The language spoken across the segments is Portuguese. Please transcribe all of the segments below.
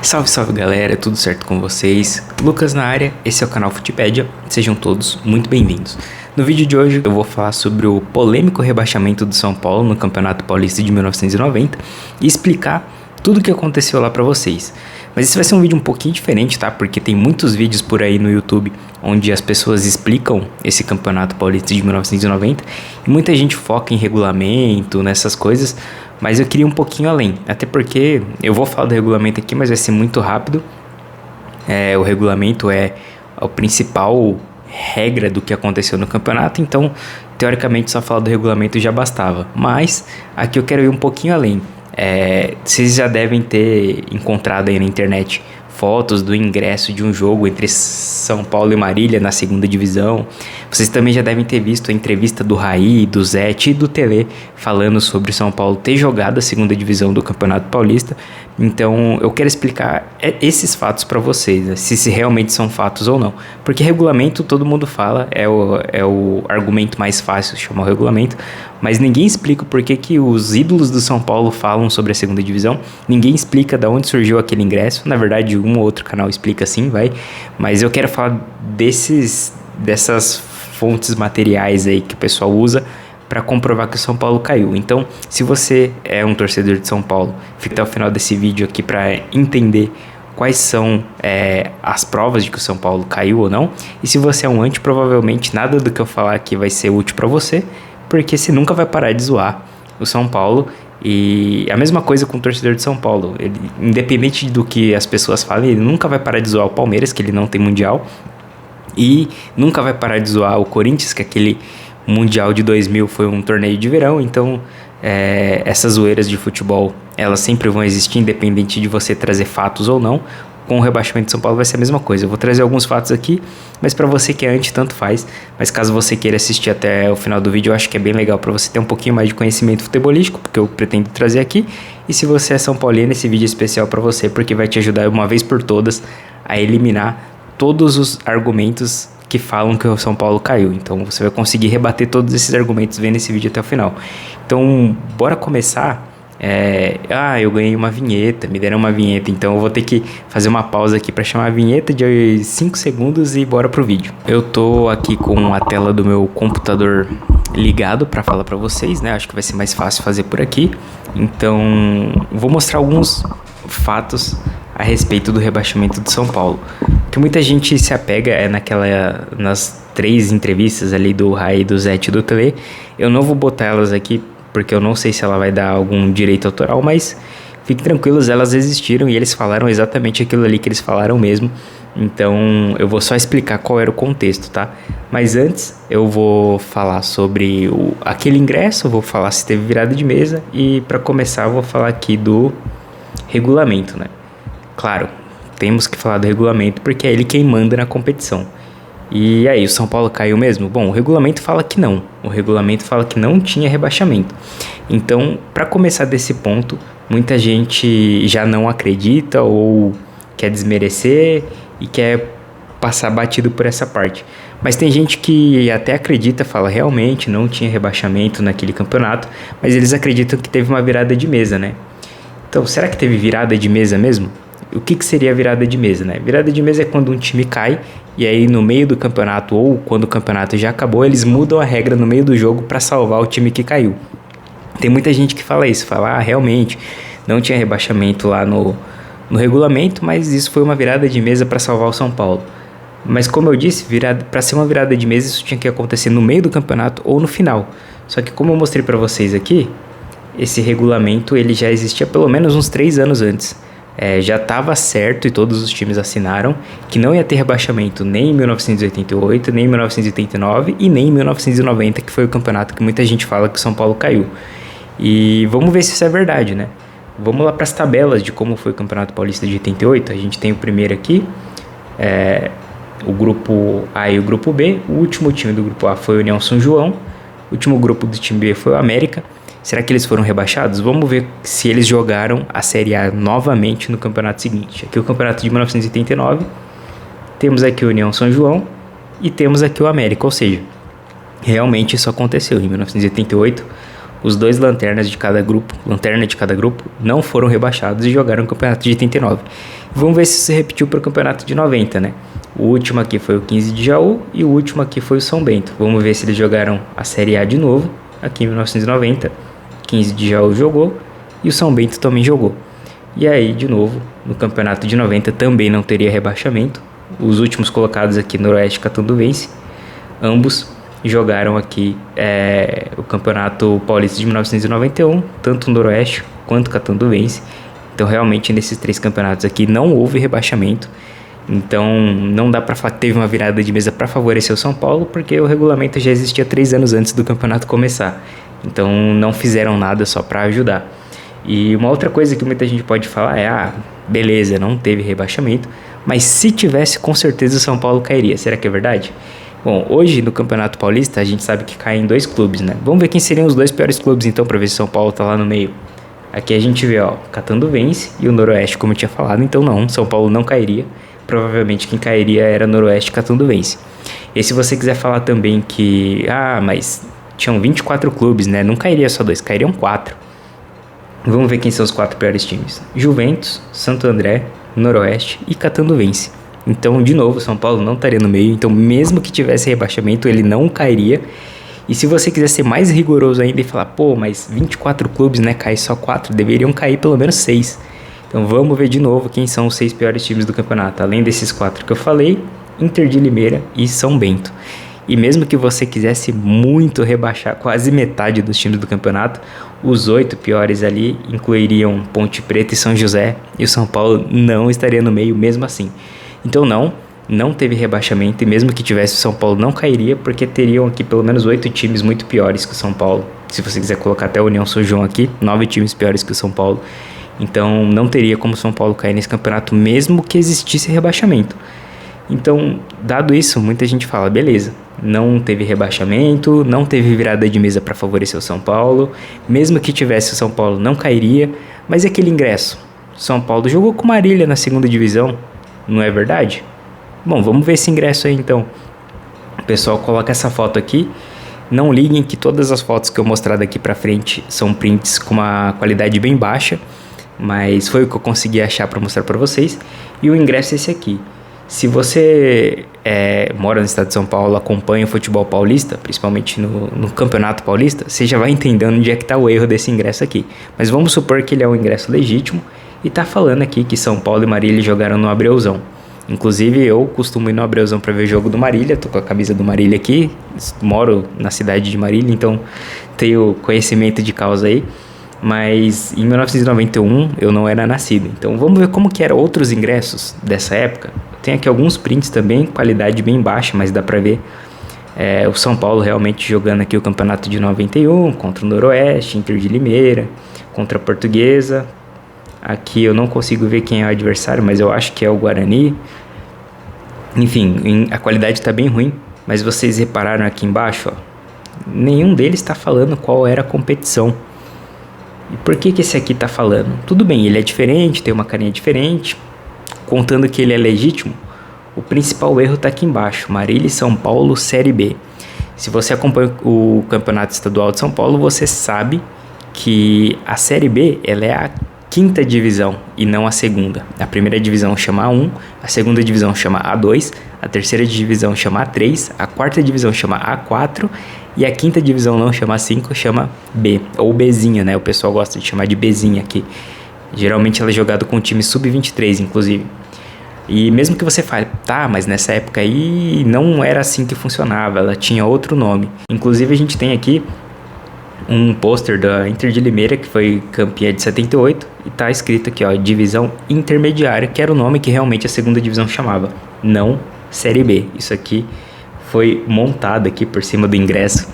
Salve, salve galera, tudo certo com vocês? Lucas na área, esse é o canal Futipédia, sejam todos muito bem-vindos. No vídeo de hoje eu vou falar sobre o polêmico rebaixamento do São Paulo no Campeonato Paulista de 1990 e explicar tudo o que aconteceu lá pra vocês. Mas esse vai ser um vídeo um pouquinho diferente, tá? Porque tem muitos vídeos por aí no YouTube onde as pessoas explicam esse Campeonato Paulista de 1990 e muita gente foca em regulamento, nessas coisas, mas eu queria um pouquinho além, até porque eu vou falar do regulamento aqui, mas vai ser muito rápido. O regulamento é a principal regra do que aconteceu no campeonato, então teoricamente só falar do regulamento já bastava, mas aqui eu quero ir um pouquinho além. Vocês já devem ter encontrado aí na internet fotos do ingresso de um jogo entre São Paulo e Marília na segunda divisão. Vocês também já devem ter visto a entrevista do Raí, do Zete e do Tele falando sobre o São Paulo ter jogado a segunda divisão do Campeonato Paulista. Então eu quero explicar esses fatos para vocês, né? Se realmente são fatos ou não. Porque regulamento todo mundo fala, é o argumento mais fácil chamar o regulamento, mas ninguém explica o porquê que os ídolos do São Paulo falam sobre a segunda divisão. Ninguém explica de onde surgiu aquele ingresso. Na verdade, um ou outro canal explica sim, mas eu quero falar dessas fontes materiais aí que o pessoal usa para comprovar que o São Paulo caiu. Então, se você é um torcedor de São Paulo, fica até o final desse vídeo aqui para entender quais são as provas de que o São Paulo caiu ou não. E se você é um anti, provavelmente nada do que eu falar aqui vai ser útil para você, porque você nunca vai parar de zoar o São Paulo. E a mesma coisa com o torcedor de São Paulo. Ele, independente do que as pessoas falem, ele nunca vai parar de zoar o Palmeiras, que ele não tem mundial. E nunca vai parar de zoar o Corinthians, que aquele Mundial de 2000 foi um torneio de verão. Então essas zoeiras de futebol, elas sempre vão existir, independente de você trazer fatos ou não. Com o rebaixamento de São Paulo vai ser a mesma coisa. Eu vou trazer alguns fatos aqui, mas para você que é anti, tanto faz. Mas caso você queira assistir até o final do vídeo, eu acho que é bem legal para você ter um pouquinho mais de conhecimento futebolístico, porque eu pretendo trazer aqui. E se você é São Paulino, esse vídeo é especial para você, porque vai te ajudar uma vez por todas a eliminar todos os argumentos que falam que o São Paulo caiu. Então você vai conseguir rebater todos esses argumentos vendo esse vídeo até o final. Então bora começar. Eu ganhei uma vinheta, me deram uma vinheta, então eu vou ter que fazer uma pausa aqui para chamar a vinheta de 5 segundos e bora pro vídeo. Eu tô aqui com a tela do meu computador ligado para falar para vocês, né? Acho que vai ser mais fácil fazer por aqui. Então vou mostrar alguns fatos a respeito do rebaixamento de São Paulo, que muita gente se apega nas 3 entrevistas ali do Raí, do Zete e do Tele. Eu não vou botar elas aqui porque eu não sei se ela vai dar algum direito autoral, mas fiquem tranquilos, elas existiram e eles falaram exatamente aquilo ali que eles falaram mesmo. Então eu vou só explicar qual era o contexto, tá? Mas antes eu vou falar sobre aquele ingresso, eu vou falar se teve virada de mesa e para começar eu vou falar aqui do regulamento, né? Claro, temos que falar do regulamento porque é ele quem manda na competição. E aí, o São Paulo caiu mesmo? Bom, o regulamento fala que não. O regulamento fala que não tinha rebaixamento. Então, para começar desse ponto, muita gente já não acredita ou quer desmerecer e quer passar batido por essa parte. Mas tem gente que até acredita, fala realmente não tinha rebaixamento naquele campeonato, mas eles acreditam que teve uma virada de mesa, né? Então, será que teve virada de mesa mesmo? O que seria virada de mesa, né? Virada de mesa é quando um time cai e aí no meio do campeonato ou quando o campeonato já acabou, eles mudam a regra no meio do jogo para salvar o time que caiu. Tem muita gente que fala isso, fala, realmente não tinha rebaixamento lá no regulamento, mas isso foi uma virada de mesa para salvar o São Paulo. Mas como eu disse, para ser uma virada de mesa isso tinha que acontecer no meio do campeonato ou no final. Só que como eu mostrei para vocês aqui, esse regulamento ele já existia pelo menos uns 3 anos antes. Já estava certo e todos os times assinaram que não ia ter rebaixamento nem em 1988, nem em 1989 e nem em 1990, que foi o campeonato que muita gente fala que o São Paulo caiu. E vamos ver se isso é verdade, né? Vamos lá para as tabelas de como foi o Campeonato Paulista de 88. A gente tem o primeiro aqui, o grupo A e o grupo B. O último time do grupo A foi o União São João. O último grupo do time B foi o América. Será que eles foram rebaixados? Vamos ver se eles jogaram a Série A novamente no campeonato seguinte. Aqui o campeonato de 1989, temos aqui o União São João e temos aqui o América, ou seja, realmente isso aconteceu. Em 1988, os 2 lanterna de cada grupo, não foram rebaixados e jogaram o campeonato de 89. Vamos ver se isso se repetiu para o campeonato de 90, né? O último aqui foi o 15 de Jaú e o último aqui foi o São Bento. Vamos ver se eles jogaram a Série A de novo, aqui em 1990. 15 de Jaú jogou e o São Bento também jogou. E aí, de novo, no campeonato de 90 também não teria rebaixamento. Os últimos colocados aqui, Noroeste e Catanduvense, ambos jogaram aqui o Campeonato Paulista de 1991, tanto o Noroeste quanto o Catanduvense. Então, realmente, nesses 3 campeonatos aqui não houve rebaixamento. Então, não dá para falar que teve uma virada de mesa para favorecer o São Paulo, porque o regulamento já existia 3 anos antes do campeonato começar. Então, não fizeram nada só para ajudar. E uma outra coisa que muita gente pode falar é, beleza, não teve rebaixamento, mas se tivesse, com certeza o São Paulo cairia. Será que é verdade? Bom, hoje no Campeonato Paulista a gente sabe que caem 2 clubes, né? Vamos ver quem seriam os 2 piores clubes então, para ver se o São Paulo tá lá no meio. Aqui a gente vê, Catanduvense e o Noroeste, como eu tinha falado. Então não, São Paulo não cairia. Provavelmente quem cairia era Noroeste e Catanduvense. E se você quiser falar também que, mas tinham 24 clubes, né? Não cairia só 2, cairiam 4. Vamos ver quem são os 4 piores times. Juventus, Santo André, Noroeste e Catanduvense. Então, de novo, São Paulo não estaria no meio. Então, mesmo que tivesse rebaixamento, ele não cairia. E se você quiser ser mais rigoroso ainda e falar, mas 24 clubes, né? Cai só 4, deveriam cair pelo menos 6. Então, vamos ver de novo quem são os 6 piores times do campeonato. Além desses 4 que eu falei, Inter de Limeira e São Bento. E mesmo que você quisesse muito rebaixar quase metade dos times do campeonato, os 8 piores ali incluiriam Ponte Preta e São José, e o São Paulo não estaria no meio mesmo assim. Então não teve rebaixamento, e mesmo que tivesse, o São Paulo não cairia, porque teriam aqui pelo menos 8 times muito piores que o São Paulo. Se você quiser colocar até a União São João aqui, 9 times piores que o São Paulo. Então não teria como o São Paulo cair nesse campeonato, mesmo que existisse rebaixamento. Então, dado isso, muita gente fala, beleza, não teve rebaixamento, não teve virada de mesa para favorecer o São Paulo, mesmo que tivesse, o São Paulo não cairia, mas e aquele ingresso? São Paulo jogou com Marília na 2ª divisão, não é verdade? Bom, vamos ver esse ingresso aí então. O pessoal coloca essa foto aqui. Não liguem que todas as fotos que eu mostrar daqui para frente são prints com uma qualidade bem baixa, mas foi o que eu consegui achar para mostrar para vocês. E o ingresso é esse aqui. Se você mora no estado de São Paulo, acompanha o futebol paulista, principalmente no Campeonato Paulista, você já vai entendendo onde é que está o erro desse ingresso aqui. Mas vamos supor que ele é um ingresso legítimo e está falando aqui que São Paulo e Marília jogaram no Abreuzão. Inclusive eu costumo ir no Abreuzão para ver o jogo do Marília, tô com a camisa do Marília aqui, moro na cidade de Marília, então tenho conhecimento de causa aí. Mas em 1991 eu não era nascido. Então vamos ver como que eram outros ingressos dessa época. Tem aqui alguns prints também, qualidade bem baixa, mas dá pra ver o São Paulo realmente jogando aqui o campeonato de 91 contra o Noroeste, Inter de Limeira, contra a Portuguesa. Aqui eu não consigo ver quem é o adversário, mas eu acho que é o Guarani. Enfim, a qualidade tá bem ruim, mas vocês repararam aqui embaixo, nenhum deles está falando qual era a competição. E por que esse aqui tá falando? Tudo bem, ele é diferente, tem uma carinha diferente, contando que ele é legítimo. O principal erro tá aqui embaixo, Marília e São Paulo, Série B. Se você acompanha o Campeonato Estadual de São Paulo, você sabe que a Série B, ela é a 5ª divisão e não a 2ª. A 1ª divisão chama A1, a 2ª divisão chama A2, a 3ª divisão chama A3, a 4ª divisão chama A4 e a 5ª divisão não chama A5, chama B, ou Bzinha, né? O pessoal gosta de chamar de Bzinha aqui. Geralmente ela é jogada com o time sub-23, inclusive. E mesmo que você fale, mas nessa época aí não era assim que funcionava, ela tinha outro nome. Inclusive a gente tem aqui um pôster da Inter de Limeira, que foi campeã de 78, e tá escrito aqui, divisão intermediária, que era o nome que realmente a 2ª divisão chamava, não Série B. Isso aqui foi montado aqui por cima do ingresso,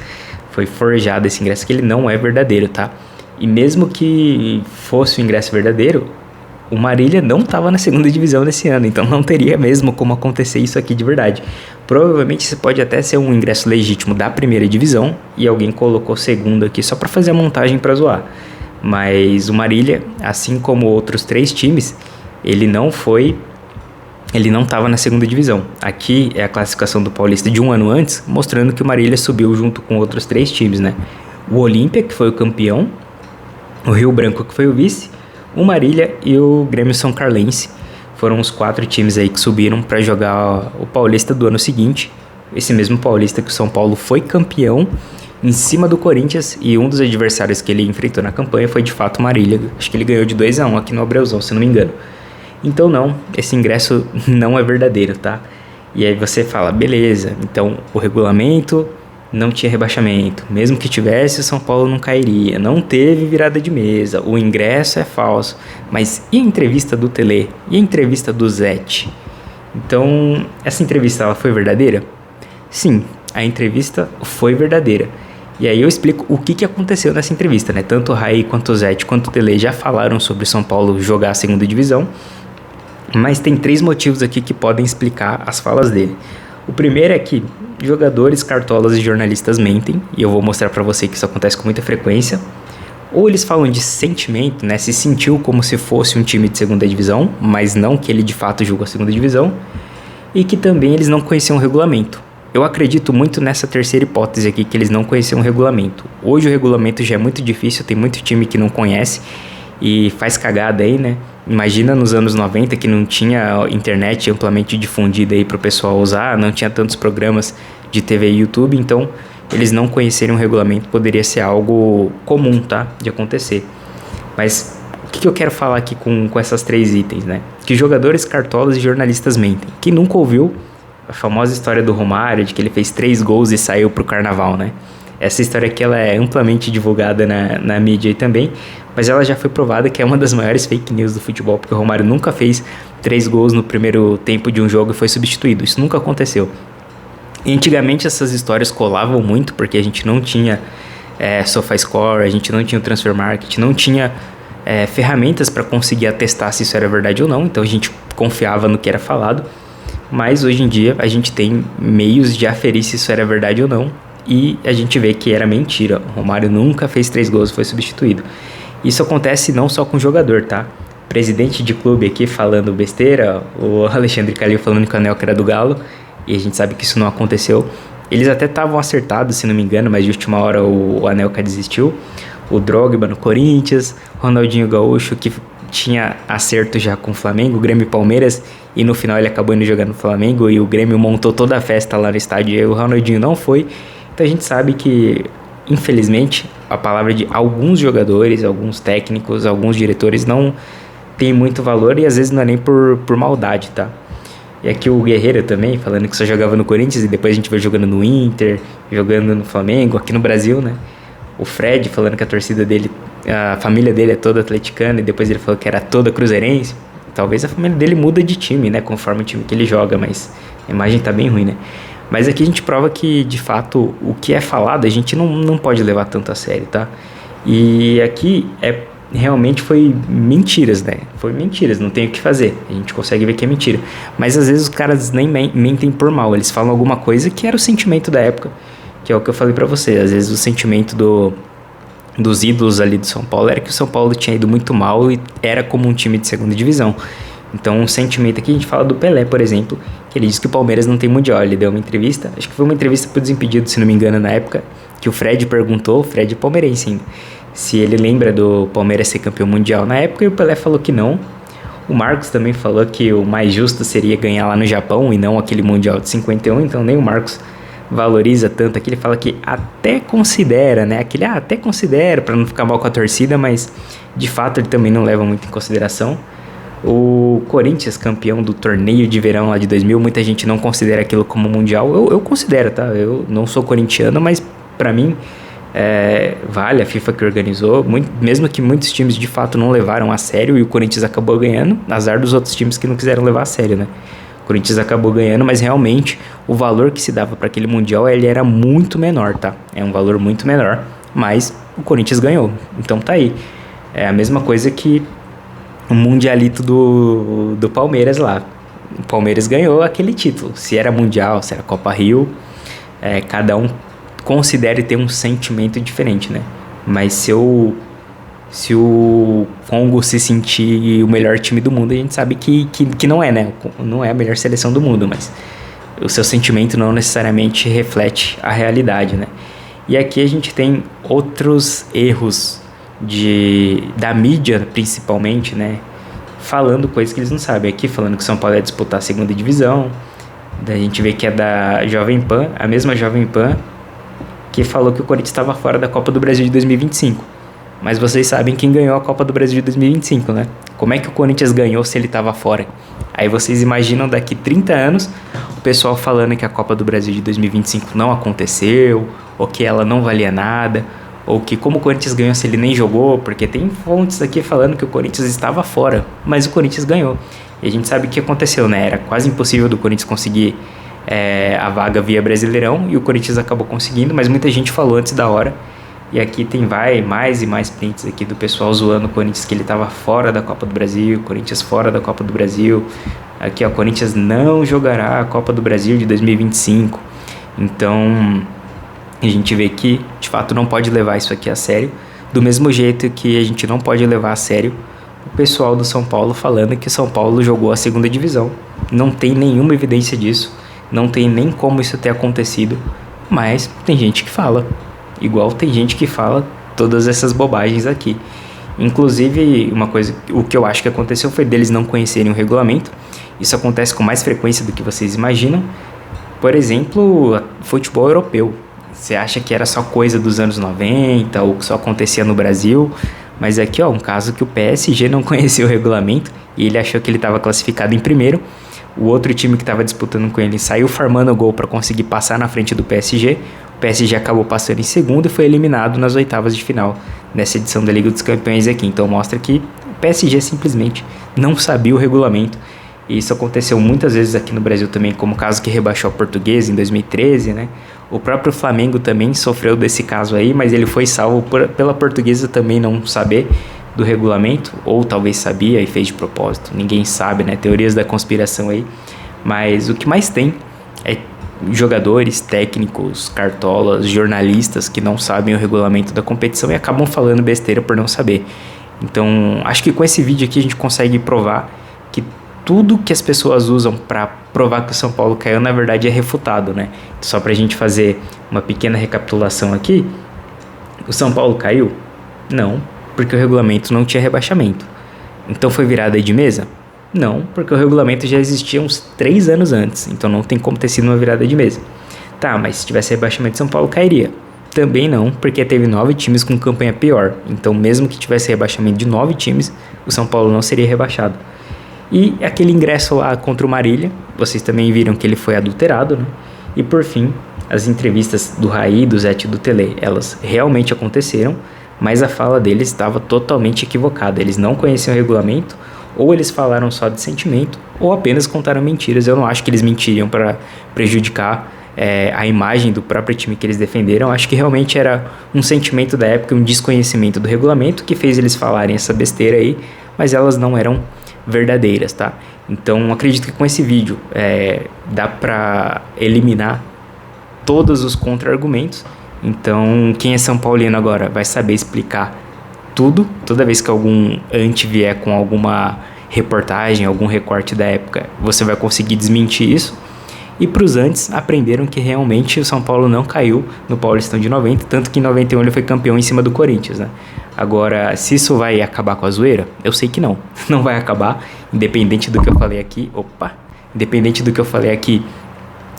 foi forjado esse ingresso, que ele não é verdadeiro, tá? E mesmo que fosse o ingresso verdadeiro, o Marília não estava na 2ª divisão nesse ano, então não teria mesmo como acontecer isso aqui de verdade. Provavelmente isso pode até ser um ingresso legítimo da 1ª divisão e alguém colocou 2ª aqui só para fazer a montagem para zoar. Mas o Marília, assim como outros 3 times, ele não estava na 2ª divisão. Aqui é a classificação do Paulista de um ano antes, mostrando que o Marília subiu junto com outros 3 times, né? O Olímpia, que foi o campeão, o Rio Branco, que foi o vice, o Marília e o Grêmio São Carlense foram os 4 times aí que subiram para jogar o Paulista do ano seguinte. Esse mesmo Paulista que o São Paulo foi campeão em cima do Corinthians, e um dos adversários que ele enfrentou na campanha foi de fato o Marília. Acho que ele ganhou de 2-1 aqui no Abreuzão, se não me engano. Então não, esse ingresso não é verdadeiro, tá? E aí você fala, beleza, então o regulamento não tinha rebaixamento. Mesmo que tivesse, o São Paulo não cairia. Não teve virada de mesa, o ingresso é falso. Mas e a entrevista do Tele? E a entrevista do Zete? Então, essa entrevista ela foi verdadeira? Sim, a entrevista foi verdadeira. E aí eu explico o que aconteceu nessa entrevista, né? Tanto o Raí quanto o Zete quanto o Tele já falaram sobre o São Paulo jogar a segunda divisão, mas tem 3 motivos aqui que podem explicar as falas dele. O primeiro é que jogadores, cartolas e jornalistas mentem, e eu vou mostrar pra você que isso acontece com muita frequência. Ou eles falam de sentimento, né? Se sentiu como se fosse um time de segunda divisão, mas não que ele de fato jogou a segunda divisão, e que também eles não conheciam o regulamento. Eu acredito muito nessa terceira hipótese aqui, que eles não conheciam o regulamento. Hoje o regulamento já é muito difícil, tem muito time que não conhece e faz cagada aí, né? Imagina nos anos 90 que não tinha internet amplamente difundida aí pro pessoal usar, não tinha tantos programas de TV e YouTube, então eles não conhecerem o regulamento poderia ser algo comum, tá? De acontecer. Mas o que eu quero falar aqui com essas 3 itens, né? Que jogadores, cartolas e jornalistas mentem. Quem nunca ouviu a famosa história do Romário, de que ele fez 3 gols e saiu pro carnaval, né? Essa história aqui ela é amplamente divulgada na mídia aí também, mas ela já foi provada que é uma das maiores fake news do futebol, porque o Romário nunca fez 3 gols no primeiro tempo de um jogo e foi substituído. Isso nunca aconteceu. E antigamente essas histórias colavam muito, porque a gente não tinha SofaScore, a gente não tinha o Transfer Market, não tinha ferramentas para conseguir atestar se isso era verdade ou não, então a gente confiava no que era falado. Mas hoje em dia a gente tem meios de aferir se isso era verdade ou não, e a gente vê que era mentira. O Romário nunca fez 3 gols e foi substituído. Isso acontece não só com o jogador, tá? Presidente de clube aqui falando besteira, o Alexandre Calil falando que o Anelka era do Galo, e a gente sabe que isso não aconteceu. Eles até estavam acertados, se não me engano, mas de última hora o Anelka desistiu. O Drogba no Corinthians, Ronaldinho Gaúcho, que tinha acerto já com o Flamengo, Grêmio e Palmeiras, e no final ele acabou indo jogar no Flamengo, e o Grêmio montou toda a festa lá no estádio, e o Ronaldinho não foi. Então a gente sabe que, infelizmente, a palavra de alguns jogadores, alguns técnicos, alguns diretores não tem muito valor, e às vezes não é nem por maldade, tá? E aqui o Guerreiro também, falando que só jogava no Corinthians, e depois a gente vai jogando no Inter, jogando no Flamengo, aqui no Brasil, né? O Fred falando que a torcida dele, a família dele é toda atleticana, e depois ele falou que era toda cruzeirense. Talvez a família dele muda de time, né? Conforme o time que ele joga, mas a imagem tá bem ruim, né? Mas aqui a gente prova que, de fato, o que é falado a gente não pode levar tanto a sério, tá? E aqui realmente foi mentiras, né? Foi mentiras, não tem o que fazer. A gente consegue ver que é mentira. Mas às vezes os caras nem mentem por mal, eles falam alguma coisa que era o sentimento da época, que é o que eu falei pra você. Às vezes o sentimento dos ídolos ali do São Paulo era que o São Paulo tinha ido muito mal e era como um time de segunda divisão. Então, um sentimento aqui, a gente fala do Pelé, por exemplo, que ele disse que o Palmeiras não tem mundial. Ele deu uma entrevista, acho que foi uma entrevista pro Desimpedidos, se não me engano, na época, que o Fred perguntou, o Fred palmeirense ainda, se ele lembra do Palmeiras ser campeão mundial na época, e o Pelé falou que não. O Marcos também falou que o mais justo seria ganhar lá no Japão e não aquele mundial de 51, então nem o Marcos valoriza tanto aqui. Ele fala que até considera, né? Aquele até considera para não ficar mal com a torcida, mas de fato ele também não leva muito em consideração. O Corinthians, campeão do torneio de verão lá de 2000, muita gente não considera aquilo como mundial. Eu considero, tá? Eu não sou corintiano, mas pra mim vale, a FIFA que organizou, mesmo que muitos times de fato não levaram a sério e o Corinthians acabou ganhando, azar dos outros times que não quiseram levar a sério, né? O Corinthians acabou ganhando, mas realmente o valor que se dava para aquele mundial ele era muito menor, tá? É um valor muito menor, mas o Corinthians ganhou, então tá aí. É a mesma coisa que o mundialito do Palmeiras lá. O Palmeiras ganhou aquele título. Se era mundial, se era Copa Rio, cada um considere ter um sentimento diferente, né? Mas se o Congo se sentir o melhor time do mundo, a gente sabe que não é, né? Não é a melhor seleção do mundo, mas o seu sentimento não necessariamente reflete a realidade, né? E aqui a gente tem outros erros da mídia, principalmente, né? falando coisas que eles não sabem. Aqui falando que o São Paulo ia disputar a segunda divisão. Daí a gente vê que é da Jovem Pan, a mesma Jovem Pan que falou que o Corinthians estava fora da Copa do Brasil de 2025. Mas vocês sabem quem ganhou a Copa do Brasil de 2025, né? Como é que o Corinthians ganhou se ele estava fora? Aí vocês imaginam daqui 30 anos o pessoal falando que a Copa do Brasil de 2025 não aconteceu, ou que ela não valia nada, ou que como o Corinthians ganhou se ele nem jogou, porque tem fontes aqui falando que o Corinthians estava fora, mas o Corinthians ganhou. E a gente sabe o que aconteceu, né? Era quase impossível do Corinthians conseguir a vaga via Brasileirão, e o Corinthians acabou conseguindo, mas muita gente falou antes da hora. E aqui tem mais e mais prints aqui do pessoal zoando o Corinthians, que ele estava fora da Copa do Brasil, Corinthians fora da Copa do Brasil. Aqui, ó, Corinthians não jogará a Copa do Brasil de 2025. Então, a gente vê que, de fato, não pode levar isso aqui a sério. Do mesmo jeito que a gente não pode levar a sério o pessoal do São Paulo falando que São Paulo jogou a segunda divisão. Não tem nenhuma evidência disso, não tem nem como isso ter acontecido, mas tem gente que fala. Igual tem gente que fala todas essas bobagens aqui. Inclusive, uma coisa, o que eu acho que aconteceu foi deles não conhecerem o regulamento. Isso acontece com mais frequência do que vocês imaginam. Por exemplo, futebol europeu. Você acha que era só coisa dos anos 90 ou que só acontecia no Brasil? Mas aqui, ó, um caso que o PSG não conhecia o regulamento e ele achou que ele estava classificado em primeiro. O outro time que estava disputando com ele saiu farmando gol para conseguir passar na frente do PSG. O PSG acabou passando em segundo e foi eliminado nas oitavas de final nessa edição da Liga dos Campeões aqui. Então mostra que o PSG simplesmente não sabia o regulamento. E isso aconteceu muitas vezes aqui no Brasil também, como o caso que rebaixou a Portuguesa em 2013, né? O próprio Flamengo também sofreu desse caso aí, mas ele foi salvo pela Portuguesa também não saber do regulamento, ou talvez sabia e fez de propósito. Ninguém sabe, né? Teorias da conspiração aí. Mas o que mais tem é jogadores, técnicos, cartolas, jornalistas que não sabem o regulamento da competição e acabam falando besteira por não saber. Então, acho que com esse vídeo aqui a gente consegue provar que tudo que as pessoas usam para provar que o São Paulo caiu, na verdade, é refutado, né? Só pra gente fazer uma pequena recapitulação aqui, o São Paulo caiu? Não, porque o regulamento não tinha rebaixamento. Então foi virada de mesa? Não, porque o regulamento já existia uns 3 anos antes, então não tem como ter sido uma virada de mesa. Tá, mas se tivesse rebaixamento, São Paulo cairia? Também não, porque teve 9 times com campanha pior, então mesmo que tivesse rebaixamento de 9 times, o São Paulo não seria rebaixado. E aquele ingresso lá contra o Marília, vocês também viram que ele foi adulterado, né? E por fim, as entrevistas do Raí, do Zete e do Tele, elas realmente aconteceram, mas a fala deles estava totalmente equivocada. Eles não conheciam o regulamento, ou eles falaram só de sentimento, ou apenas contaram mentiras. Eu não acho que eles mentiriam para prejudicar a imagem do próprio time que eles defenderam. Eu acho que realmente era um sentimento da época, um desconhecimento do regulamento que fez eles falarem essa besteira aí, mas elas não eram verdadeiras, tá? Então acredito que com esse vídeo dá para eliminar todos os contra-argumentos. Então quem é São Paulino agora vai saber explicar tudo. Toda vez que algum anti vier com alguma reportagem, algum recorte da época, você vai conseguir desmentir isso. E para os antes, aprenderam que realmente o São Paulo não caiu no Paulistão de 90, tanto que em 91 ele foi campeão em cima do Corinthians, né? Agora, se isso vai acabar com a zoeira, eu sei que não. Não vai acabar, independente do que eu falei aqui. Independente do que eu falei aqui,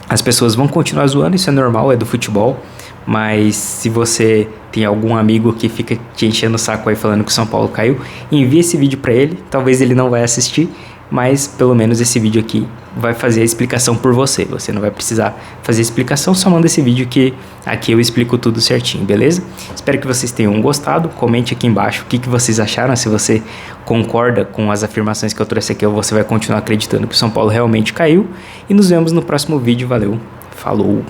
as pessoas vão continuar zoando, isso é normal, é do futebol. Mas se você tem algum amigo que fica te enchendo o saco aí falando que o São Paulo caiu, envie esse vídeo para ele. Talvez ele não vai assistir, mas pelo menos esse vídeo aqui vai fazer a explicação por você. Você não vai precisar fazer a explicação, só manda esse vídeo que aqui eu explico tudo certinho, beleza? Espero que vocês tenham gostado. Comente aqui embaixo o que vocês acharam, se você concorda com as afirmações que eu trouxe aqui ou você vai continuar acreditando que o São Paulo realmente caiu. E nos vemos no próximo vídeo. Valeu, falou!